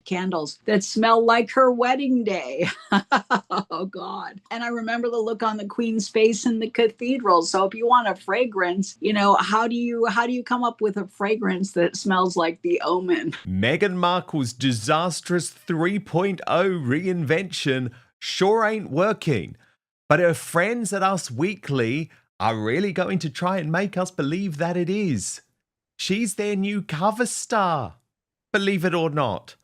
candles that smell like her wedding day. Oh God. And I remember the look on the Queen's face in the cathedral. So if you want a fragrance, how do you come up with a fragrance that smells like The Omen? Meghan Markle's disastrous 3.0 reinvention sure ain't working. But her friends at Us Weekly are really going to try and make us believe that it is. She's their new cover star, believe it or not.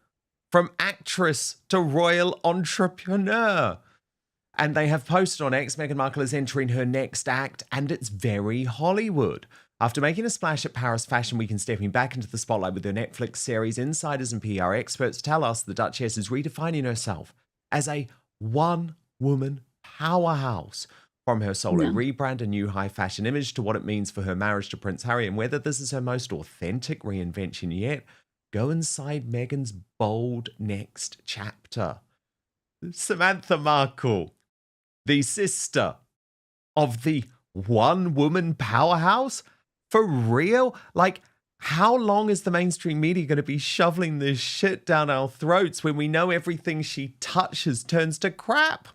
From actress to royal entrepreneur. And they have posted on X, Meghan Markle is entering her next act, and it's very Hollywood. After making a splash at Paris Fashion Week and stepping back into the spotlight with her Netflix series, insiders and PR experts tell us the Duchess is redefining herself as a one-woman powerhouse. From her solo rebrand and new high fashion image to what it means for her marriage to Prince Harry and whether this is her most authentic reinvention yet, go inside Meghan's bold next chapter. Samantha Markle, the sister of the one-woman powerhouse? For real? Like, how long is the mainstream media going to be shoveling this shit down our throats when we know everything she touches turns to crap?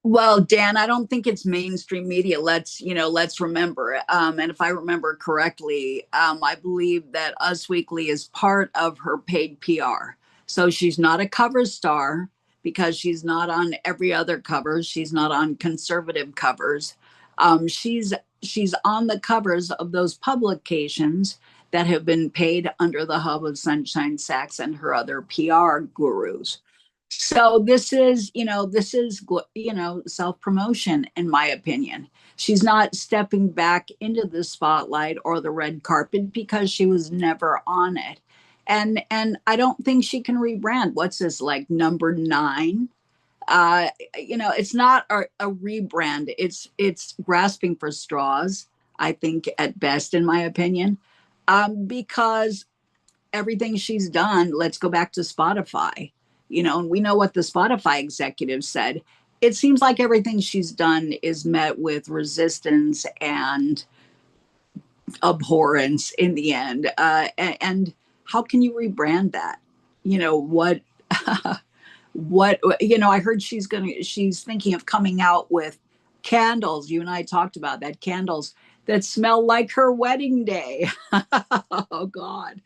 Well, Dan, I don't think it's mainstream media. Let's remember. And if I remember correctly, I believe that Us Weekly is part of her paid PR. So she's not a cover star because she's not on every other cover. She's not on conservative covers. She's on the covers of those publications that have been paid under the hub of Sunshine Sachs and her other PR gurus. So this is self-promotion, in my opinion. She's not stepping back into the spotlight or the red carpet because she was never on it. And I don't think she can rebrand. What's this, like number 9? It's not a rebrand. It's grasping for straws, I think, at best, in my opinion. Because everything she's done, let's go back to Spotify. And we know what the Spotify executive said. It seems like everything she's done is met with resistance and abhorrence in the end. And how can you rebrand that? What, I heard she's thinking of coming out with candles. You and I talked about that, candles that smell like her wedding day. Oh God.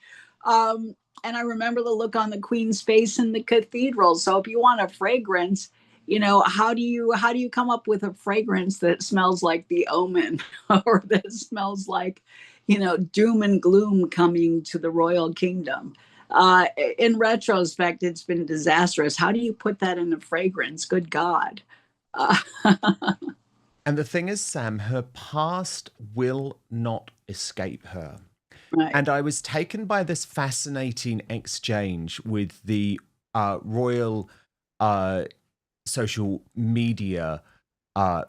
And I remember the look on the Queen's face in the cathedral. So if you want a fragrance, how do you come up with a fragrance that smells like The Omen or that smells like, doom and gloom coming to the royal kingdom? In retrospect, it's been disastrous. How do you put that in a fragrance? Good God. And the thing is, Sam, her past will not escape her. Right. And I was taken by this fascinating exchange with the royal social media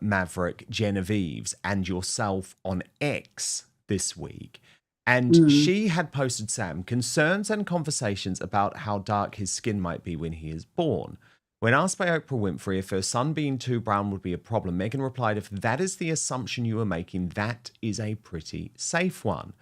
maverick Genevieve's and yourself on X this week. And she had posted, Sam, concerns and conversations about how dark his skin might be when he is born. When asked by Oprah Winfrey if her son being too brown would be a problem, Meghan replied, "If that is the assumption you are making, that is a pretty safe one."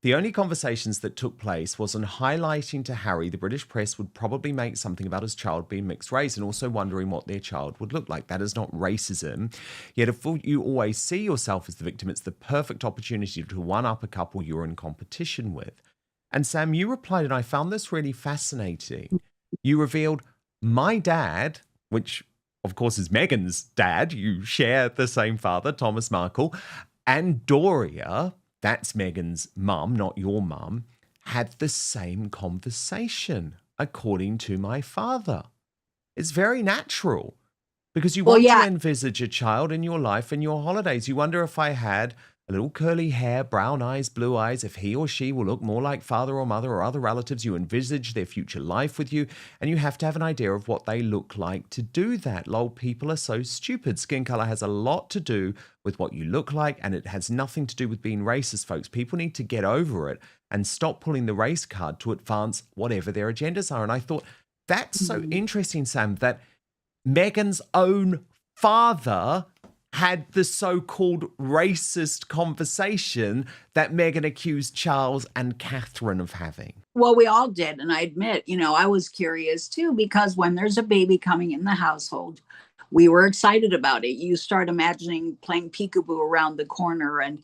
The only conversations that took place was on highlighting to Harry the British press would probably make something about his child being mixed race and also wondering what their child would look like. That is not racism. Yet if you always see yourself as the victim, it's the perfect opportunity to one-up a couple you're in competition with. And Sam, you replied, and I found this really fascinating. You revealed, my dad, which of course is Meghan's dad, you share the same father, Thomas Markle, and Doria, that's Meghan's mum, not your mum, had the same conversation, according to my father. It's very natural because you want to envisage a child in your life and your holidays. You wonder if I had a little curly hair, brown eyes, blue eyes, if he or she will look more like father or mother or other relatives. You envisage their future life with you, and you have to have an idea of what they look like to do that. Lol, people are so stupid. Skin color has a lot to do with what you look like, and it has nothing to do with being racist, folks. People need to get over it and stop pulling the race card to advance whatever their agendas are. And I thought, that's so interesting, Sam, that Meghan's own father had the so-called racist conversation that Meghan accused Charles and Catherine of having. Well, we all did. And I admit, I was curious too, because when there's a baby coming in the household, we were excited about it. You start imagining playing peekaboo around the corner and,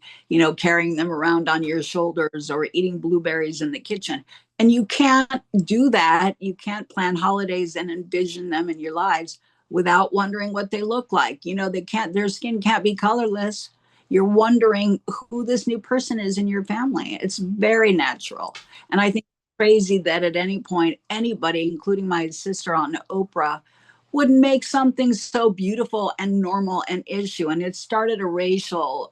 carrying them around on your shoulders or eating blueberries in the kitchen. And you can't do that. You can't plan holidays and envision them in your lives without wondering what they look like. Their skin can't be colorless. You're wondering who this new person is in your family. It's very natural. And I think crazy that at any point anybody, including my sister on Oprah, would make something so beautiful and normal an issue. And it started a racial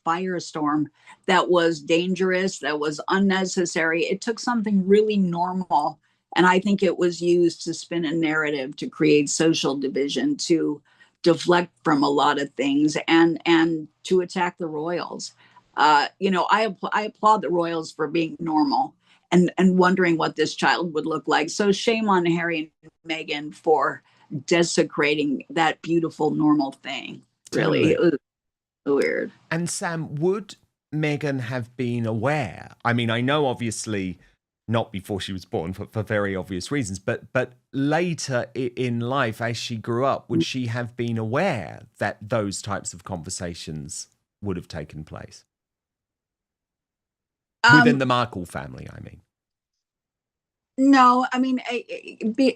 firestorm that was dangerous, that was unnecessary. It took something really normal, and I think it was used to spin a narrative to create social division, to deflect from a lot of things, and to attack the royals. I applaud the royals for being normal and wondering what this child would look like. So shame on Harry and Meghan for desecrating that beautiful normal thing. Really, Totally. it was weird. And Sam, would Meghan have been aware? I mean, I know obviously not before she was born for very obvious reasons, but later in life, as she grew up, would she have been aware that those types of conversations would have taken place? Within the Markle family, I mean. No, I mean,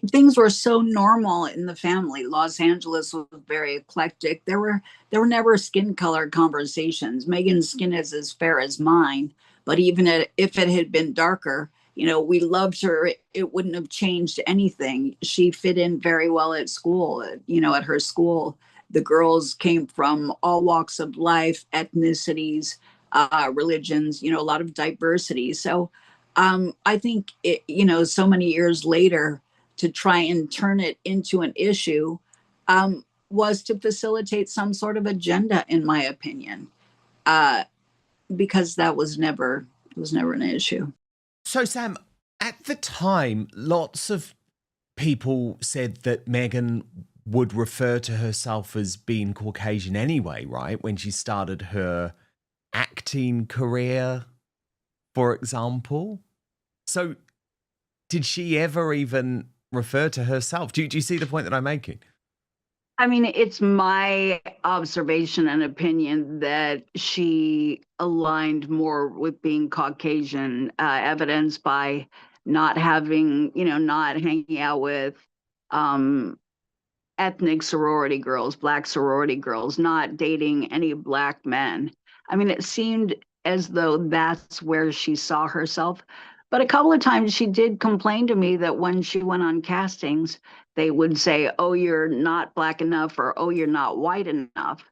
things were so normal in the family. Los Angeles was very eclectic. There were never skin color conversations. Megan's skin is as fair as mine, but even if it had been darker, we loved her. It wouldn't have changed anything. She fit in very well at school. At her school, the girls came from all walks of life, ethnicities, religions. A lot of diversity. So I think so many years later, to try and turn it into an issue was to facilitate some sort of agenda, in my opinion, because that was never an issue. So, Sam, at the time, lots of people said that Meghan would refer to herself as being Caucasian anyway, right? When she started her acting career, for example. So did she ever even refer to herself? Do you see the point that I'm making? I mean, it's my observation and opinion that she aligned more with being Caucasian, evidenced by not having, not hanging out with um, ethnic sorority girls, black sorority girls, not dating any black men. I mean, it seemed as though that's where she saw herself. But a couple of times she did complain to me that when she went on castings, they would say, oh, you're not black enough, or oh, you're not white enough.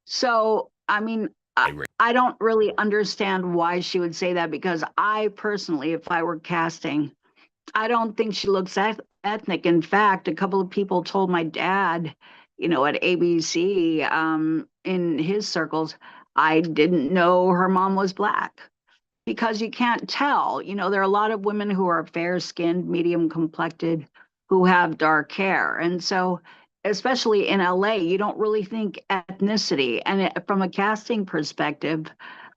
So, I mean, I don't really understand why she would say that, because I personally, if I were casting, I don't think she looks ethnic. In fact, a couple of people told my dad, at ABC, in his circles, I didn't know her mom was black, because you can't tell. There are a lot of women who are fair skinned, medium complected, who have dark hair. And so, especially in LA, you don't really think ethnicity. And from a casting perspective,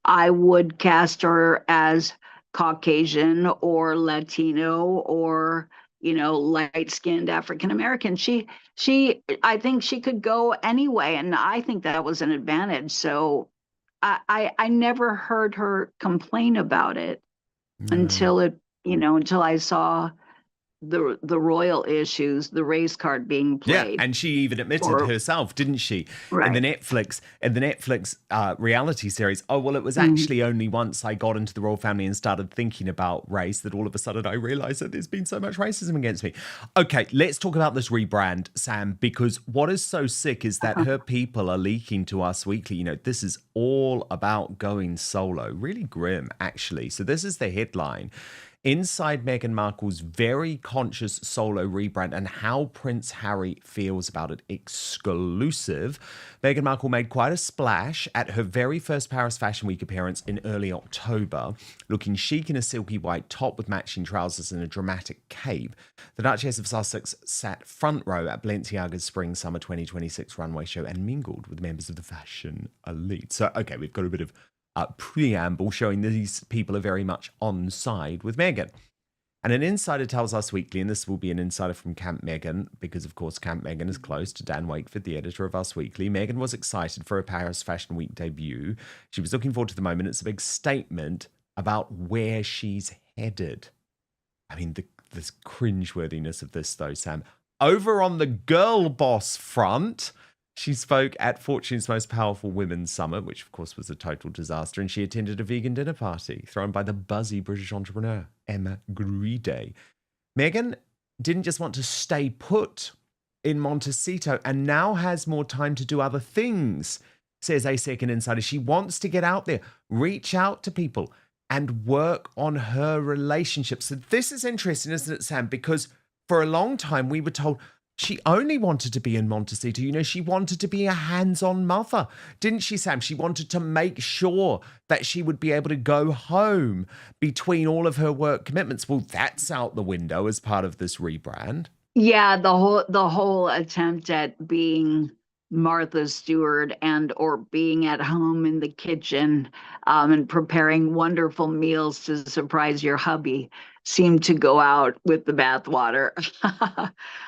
I would cast her as Caucasian or Latino or, light skinned African American. I think she could go anyway. And I think that was an advantage. So I never heard her complain about it until until I saw the royal issues, the race card being played. Yeah, and she even admitted herself, didn't she, right. in the Netflix reality series? Oh, well, it was actually only once I got into the royal family and started thinking about race that all of a sudden I realized that there's been so much racism against me. Okay, let's talk about this rebrand, Sam, because what is so sick is that her people are leaking to us weekly. This is all about going solo. Really grim, actually. So this is the headline. Inside Meghan Markle's very conscious solo rebrand and how Prince Harry feels about it. Exclusive. Meghan Markle made quite a splash at her very first Paris Fashion Week appearance in early October, looking chic in a silky white top with matching trousers and a dramatic cape. The Duchess of Sussex sat front row at Balenciaga's Spring-Summer 2026 runway show and mingled with members of the fashion elite. So, okay, we've got a bit of preamble showing these people are very much on side with Meghan. And an insider tells Us Weekly, and this will be an insider from Camp Meghan, because of course Camp Meghan is close to Dan Wakeford, the editor of Us Weekly. Meghan was excited for her Paris Fashion Week debut. She was looking forward to the moment. It's a big statement about where she's headed. I mean, the cringeworthiness of this, though, Sam. Over on the girl boss front, she spoke at Fortune's Most Powerful Women's Summit, which, of course, was a total disaster, and she attended a vegan dinner party thrown by the buzzy British entrepreneur, Emma Grede. Meghan didn't just want to stay put in Montecito and now has more time to do other things, says a second insider. She wants to get out there, reach out to people, and work on her relationships. So this is interesting, isn't it, Sam? Because for a long time, we were told she only wanted to be in Montecito. You know, she wanted to be a hands-on mother. Didn't she, Sam? She wanted to make sure that she would be able to go home between all of her work commitments. Well, that's out the window as part of this rebrand. Yeah, the whole attempt at being Martha Stewart and or being at home in the kitchen and preparing wonderful meals to surprise your hubby seemed to go out with the bathwater.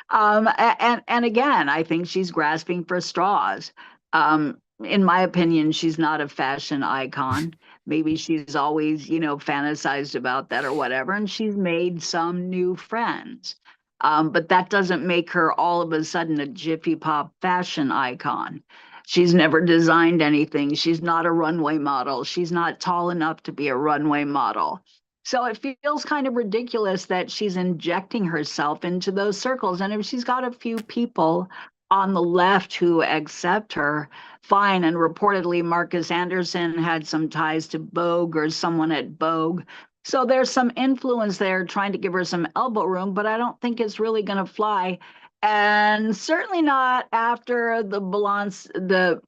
And again, I think she's grasping for straws. In my opinion, she's not a fashion icon. Maybe she's always, fantasized about that or whatever, and she's made some new friends. But that doesn't make her all of a sudden a Jiffy Pop fashion icon. She's never designed anything. She's not a runway model. She's not tall enough to be a runway model. So it feels kind of ridiculous that she's injecting herself into those circles. And if she's got a few people on the left who accept her, fine. And reportedly, Marcus Anderson had some ties to Vogue or someone at Vogue. So there's some influence there trying to give her some elbow room, but I don't think it's really going to fly. And certainly not after the Balenciaga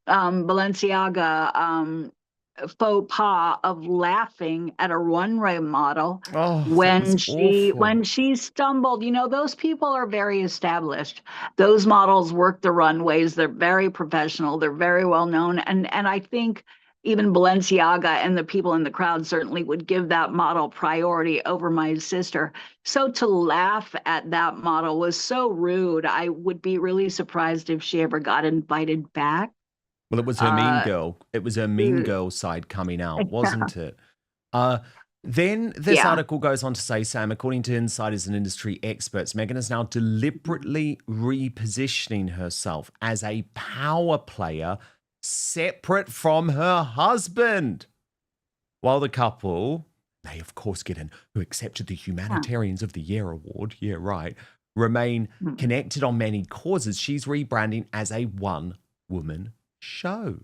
faux pas of laughing at a runway model when she stumbled. Those people are very established. Those models work the runways. They're very professional. They're very well known. And I think even Balenciaga and the people in the crowd certainly would give that model priority over my sister. So to laugh at that model was so rude. I would be really surprised if she ever got invited back. Well, it was her mean girl. It was her mean girl side coming out, wasn't it? Then this article goes on to say, Sam, according to insiders and industry experts, Meghan is now deliberately repositioning herself as a power player separate from her husband. While the couple, they of course get in, who accepted the Humanitarians of the Year award, remain connected on many causes, she's rebranding as a one-woman show.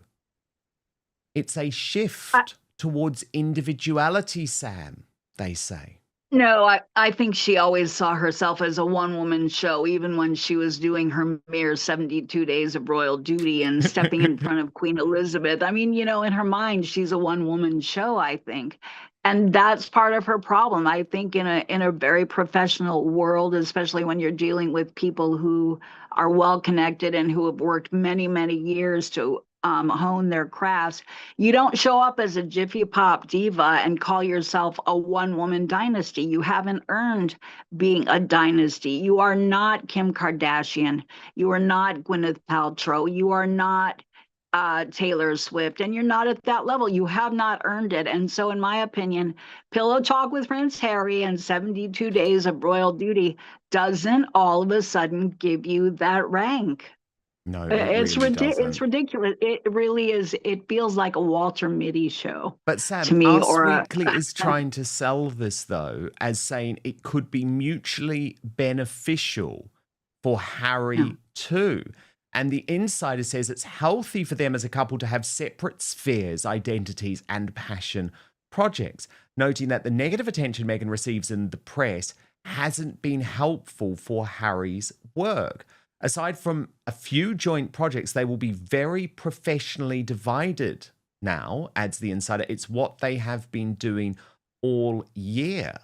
It's a shift towards individuality, Sam, they say. No, I think she always saw herself as a one-woman show, even when she was doing her mere 72 days of royal duty and stepping in front of Queen Elizabeth. I mean, in her mind, she's a one-woman show, I think. And that's part of her problem. I think in a very professional world, especially when you're dealing with people who are well connected and who have worked many, many years to hone their crafts, you don't show up as a Jiffy Pop diva and call yourself a one-woman dynasty. You haven't earned being a dynasty. You are not Kim Kardashian. You are not Gwyneth Paltrow. You are not Taylor Swift, and you're not at that level. You have not earned it. And so, in my opinion, pillow talk with Prince Harry and 72 days of royal duty doesn't all of a sudden give you that rank. No, it's ridiculous. It really is. It feels like a Walter Mitty show. But Sam, to me, Us Weekly is trying to sell this, though, as saying it could be mutually beneficial for Harry too. And the insider says it's healthy for them as a couple to have separate spheres, identities, and passion projects, noting that the negative attention Meghan receives in the press hasn't been helpful for Harry's work. Aside from a few joint projects, they will be very professionally divided now, adds the insider. It's what they have been doing all year.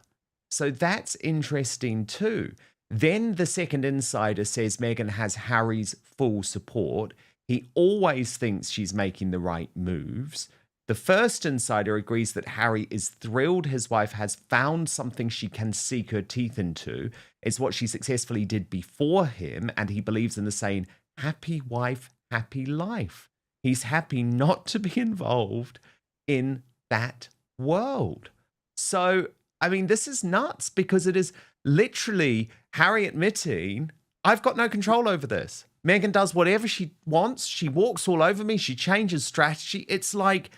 So that's interesting too. Then the second insider says Meghan has Harry's full support. He always thinks she's making the right moves. The first insider agrees that Harry is thrilled his wife has found something she can sink her teeth into. It's what she successfully did before him, and he believes in the saying, happy wife, happy life. He's happy not to be involved in that world. So, I mean, this is nuts because it is literally Harry admitting, I've got no control over this. Meghan does whatever she wants. She walks all over me. She changes strategy. It's like,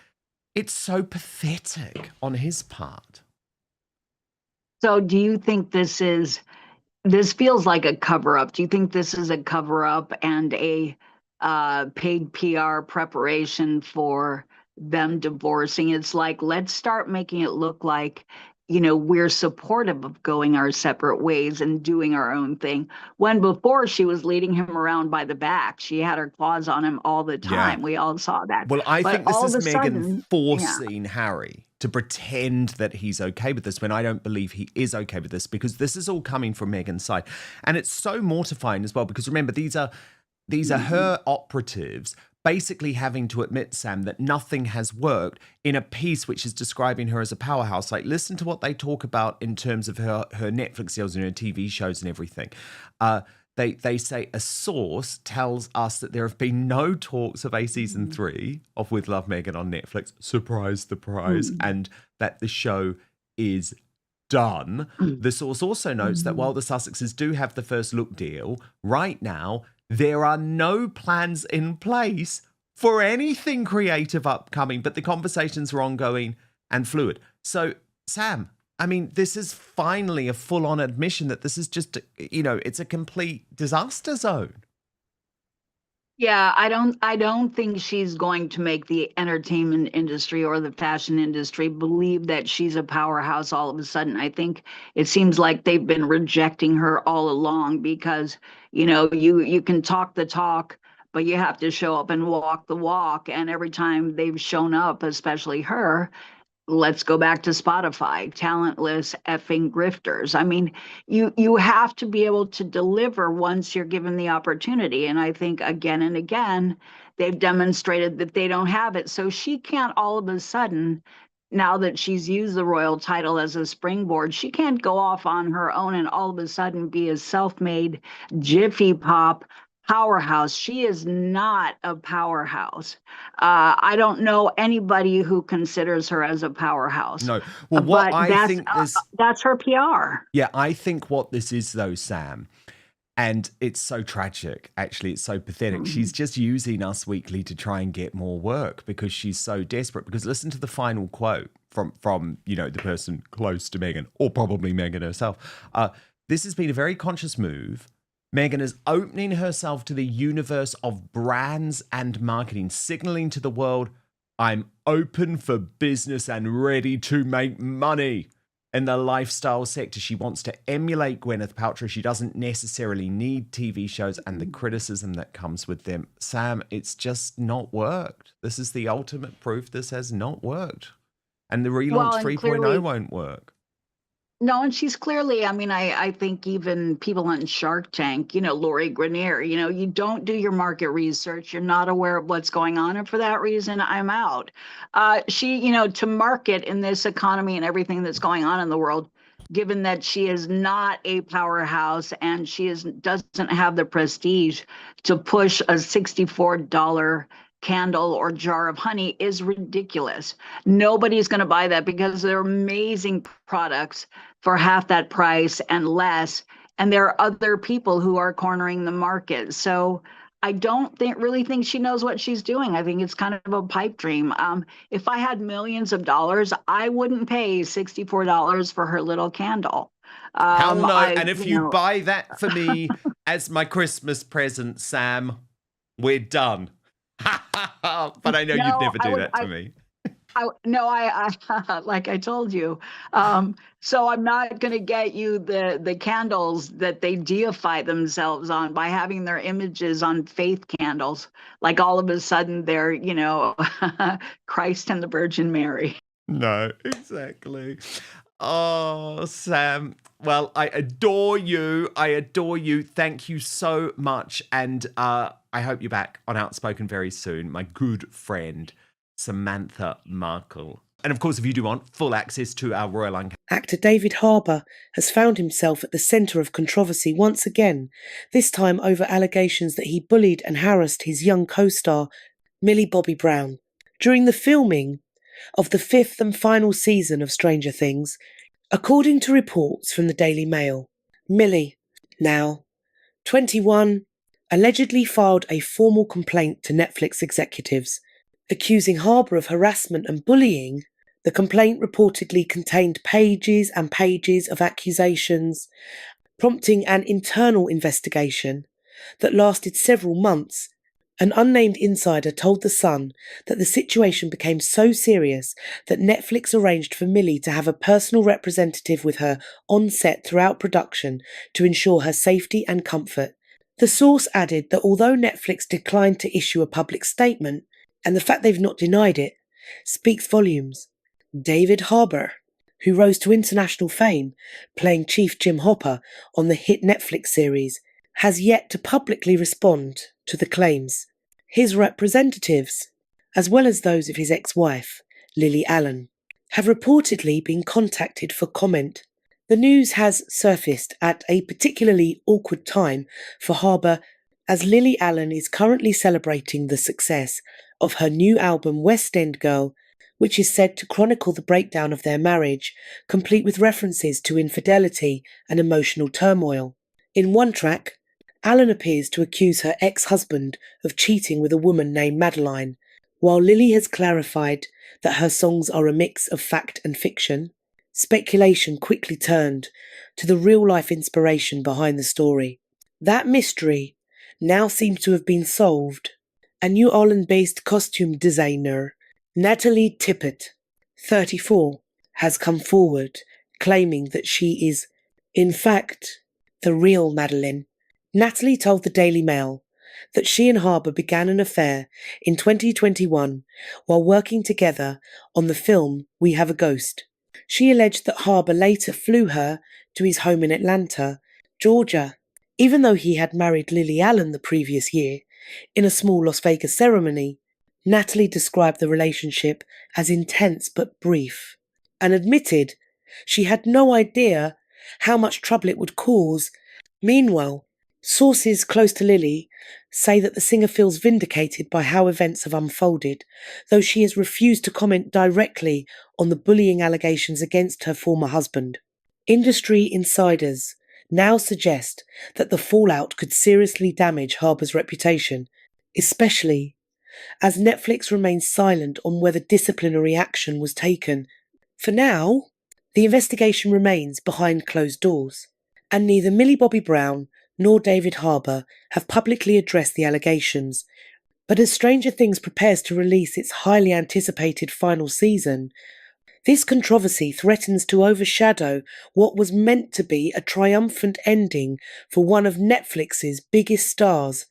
it's so pathetic on his part. So do you think this feels like a cover up? Do you think this is a cover up and a paid PR preparation for them divorcing? It's like, let's start making it look like, we're supportive of going our separate ways and doing our own thing. When before she was leading him around by the back, she had her claws on him all the time. Yeah. We all saw that. Well, I think this is Meghan yeah. forcing Harry to pretend that he's okay with this when I don't believe he is okay with this, because this is all coming from Meghan's side. And it's so mortifying as well, because remember, these are her operatives basically having to admit, Sam, that nothing has worked in a piece which is describing her as a powerhouse. Like, listen to what they talk about in terms of her Netflix deals and her TV shows and everything. They say a source tells us that there have been no talks of a season 3 of With Love Meghan on Netflix. Surprise, surprise. And that the show is done. The source also notes that while the Sussexes do have the first look deal, right now, there are no plans in place for anything creative upcoming, but the conversations are ongoing and fluid. So, Sam, I mean, this is finally a full-on admission that this is just, it's a complete disaster zone. Yeah, I don't think she's going to make the entertainment industry or the fashion industry believe that she's a powerhouse all of a sudden. I think it seems like they've been rejecting her all along because, you can talk the talk, but you have to show up and walk the walk. And every time they've shown up, especially her, let's go back to Spotify, talentless effing grifters. I mean, you have to be able to deliver once you're given the opportunity. And I think again and again, they've demonstrated that they don't have it. So she can't all of a sudden, now that she's used the royal title as a springboard, she can't go off on her own and all of a sudden be a self-made Jiffy Pop powerhouse. She is not a powerhouse. I don't know anybody who considers her as a powerhouse. No. Well, what but I think is that's her PR. Yeah, I think what this is, though, Sam, and it's so tragic, actually, it's so pathetic. She's just using Us Weekly to try and get more work because she's so desperate. Because listen to the final quote from the person close to Meghan, or probably Meghan herself. This has been a very conscious move. Meghan is opening herself to the universe of brands and marketing, signaling to the world, I'm open for business and ready to make money. In the lifestyle sector, she wants to emulate Gwyneth Paltrow. She doesn't necessarily need TV shows and the criticism that comes with them. Sam, it's just not worked. This is the ultimate proof this has not worked. And the relaunch 3.0 won't work. No, and she's clearly, I think even people on Shark Tank, Lori Grenier, you don't do your market research. You're not aware of what's going on. And for that reason, I'm out. She, to market in this economy and everything that's going on in the world, given that she is not a powerhouse and she doesn't have the prestige to push a $64 candle or jar of honey, is ridiculous. Nobody's going to buy that because they're amazing products for half that price and less. And there are other people who are cornering the market. So I don't really think she knows what she's doing. I think it's kind of a pipe dream. If I had millions of dollars, I wouldn't pay $64 for her little candle. Hell no. And if you buy that for me as my Christmas present, Sam, we're done. But I know you'd never do that to me. I like I told you. So I'm not going to get you the candles that they deify themselves on by having their images on faith candles. Like all of a sudden they're, Christ and the Virgin Mary. No, exactly. Oh, Sam. Well, I adore you. Thank you so much. And I hope you're back on Outspoken very soon, my good friend, Samantha Markle. And of course, if you do want full access to our Royal Uncut, actor David Harbour has found himself at the centre of controversy once again, this time over allegations that he bullied and harassed his young co-star, Millie Bobby Brown. During the filming of the 5th and final season of Stranger Things, according to reports from the Daily Mail, Millie, now 21, allegedly filed a formal complaint to Netflix executives, accusing Harbour of harassment and bullying. The complaint reportedly contained pages and pages of accusations, prompting an internal investigation that lasted several months. An unnamed insider told The Sun that the situation became so serious that Netflix arranged for Millie to have a personal representative with her on set throughout production to ensure her safety and comfort. The source added that although Netflix declined to issue a public statement, and the fact they've not denied it, speaks volumes. David Harbour, who rose to international fame playing Chief Jim Hopper on the hit Netflix series, has yet to publicly respond to the claims. His representatives, as well as those of his ex-wife, Lily Allen, have reportedly been contacted for comment. The news has surfaced at a particularly awkward time for Harbour, as Lily Allen is currently celebrating the success of her new album West End Girl, which is said to chronicle the breakdown of their marriage, complete with references to infidelity and emotional turmoil. In one track, Allen appears to accuse her ex-husband of cheating with a woman named Madeline, while Lily has clarified that her songs are a mix of fact and fiction. Speculation quickly turned to the real-life inspiration behind the story. That mystery now seems to have been solved. A New Orleans-based costume designer, Natalie Tippett, 34, has come forward, claiming that she is, in fact, the real Madeline. Natalie told the Daily Mail that she and Harbour began an affair in 2021 while working together on the film We Have a Ghost. She alleged that Harbour later flew her to his home in Atlanta, Georgia, even though he had married Lily Allen the previous year in a small Las Vegas ceremony. Natalie described the relationship as intense but brief, and admitted she had no idea how much trouble it would cause. Meanwhile, sources close to Lily say that the singer feels vindicated by how events have unfolded, though she has refused to comment directly on the bullying allegations against her former husband. Industry insiders now suggest that the fallout could seriously damage Harbour's reputation, especially as Netflix remains silent on whether disciplinary action was taken. For now, the investigation remains behind closed doors, and neither Millie Bobby Brown nor David Harbour have publicly addressed the allegations. But as Stranger Things prepares to release its highly anticipated final season, this controversy threatens to overshadow what was meant to be a triumphant ending for one of Netflix's biggest stars.